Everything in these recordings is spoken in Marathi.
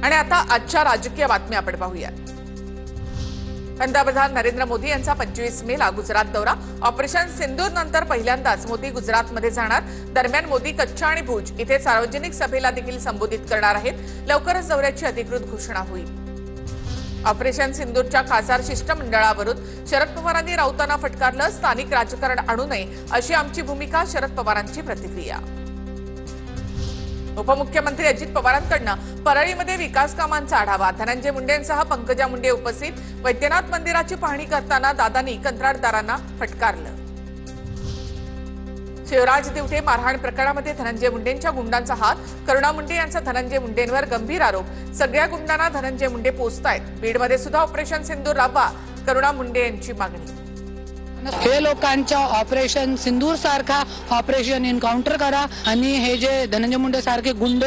आणि आता आजच्या राजकीय बातम्या आपण पाहूया। पंतप्रधान नरेंद्र मोदी यांचा 25 मेला गुजरात दौरा। ऑपरेशन सिंदूर नंतर पहिल्यांदाच मोदी गुजरातमध्ये जाणार। दरम्यान मोदी कच्छ आणि भुज इथे सार्वजनिक सभेला देखील संबोधित करणार आहेत। लवकरच दौऱ्याची अधिकृत घोषणा होईल। ऑपरेशन सिंदूरच्या खासदार शिष्टमंडळावरून शरद पवारांनी राऊतांना फटकारलं। स्थानिक राजकारण आणू नये अशी आमची भूमिका, शरद पवारांची प्रतिक्रिया। उपमुख्यमंत्री अजित पवारांकडून परळीमध्ये विकास कामांचा आढावा। धनंजय मुंडेंसह पंकजा मुंडे उपस्थित। वैद्यनाथ मंदिराची पाहणी करताना दादांनी कंत्राटदारांना फटकारलं। शिवराज दिवटे मारहाण प्रकरणामध्ये धनंजय मुंडेंच्या गुंडांचा हात। करुणा मुंडे यांचा धनंजय मुंडेंवर गंभीर आरोप। सगळ्या गुंडांना धनंजय मुंडे पोचतायत। बीडमध्ये सुद्धा ऑपरेशन सिंदूर राबवा, करुणा मुंडे यांची मागणी। हे लोकांच्या ऑपरेशन सिंदूर सारखा ऑपरेशन एन्काउंटर करा आणि हे जे धनंजय मुंडे सारखे गुंड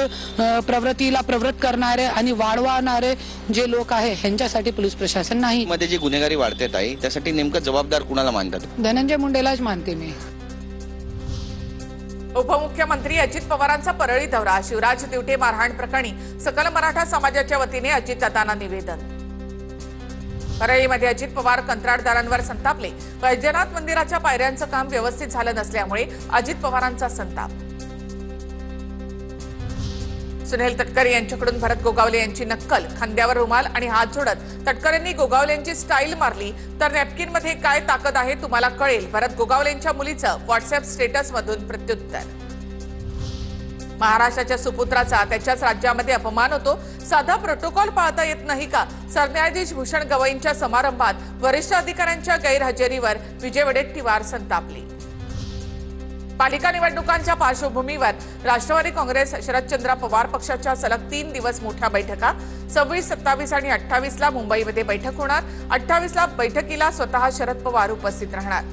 प्रवृत्तीला प्रवृत्त करणारे आणि वाढवणारे जे लोक आहे ह्यांच्यासाठी पोलीस प्रशासन नाही। मध्ये जी गुन्हेगारी वाढते आहे त्यासाठी नेमकं जबाबदार कुणाला मानतात? धनंजय मुंडेलाच मानते मी। उपमुख्यमंत्री अजित पवारांचा परळी दौरा। शिवराज दिवटे मारहाण प्रकरणी सकल मराठा समाजाच्या वतीने अजितदादांना निवेदन। परळीमध्ये अजित पवार कंत्राटदारांवर संतापले। वैद्यनाथ मंदिराच्या पायऱ्यांचं काम व्यवस्थित झालं नसल्यामुळे अजित पवारांचा संताप। सुनील तटकरे यांच्याकडून भरत गोगावले यांची नक्कल। खांद्यावर रुमाल आणि हात जोडत तटकरेंनी गोगावलेंची स्टाईल मारली तर नॅपकिनमध्ये काय ताकद आहे तुम्हाला कळेल। भरत गोगावलेंच्या मुलीचं व्हॉट्सअप स्टेटसमधून प्रत्युत्तर। महाराष्ट्राच्या सुपुत्राचा त्याच्याच राज्यामध्ये अपमान होतो। साधा प्रोटोकॉल पाळता येत नाही का? सरन्यायाधीश भूषण गवईंच्या समारंभात वरिष्ठ अधिकाऱ्यांच्या गैरहजेरीवर विजय वडेट्टीवार संतापले। पालिका निवडणुकांच्या पार्श्वभूमीवर राष्ट्रवादी काँग्रेस शरदचंद्र पवार पक्षाच्या सलग 3 दिवस मोठ्या बैठका। 26, 27 आणि 28 ला मुंबईमध्ये बैठक होणार। 28 ला बैठकीला स्वतः शरद पवार उपस्थित राहणार।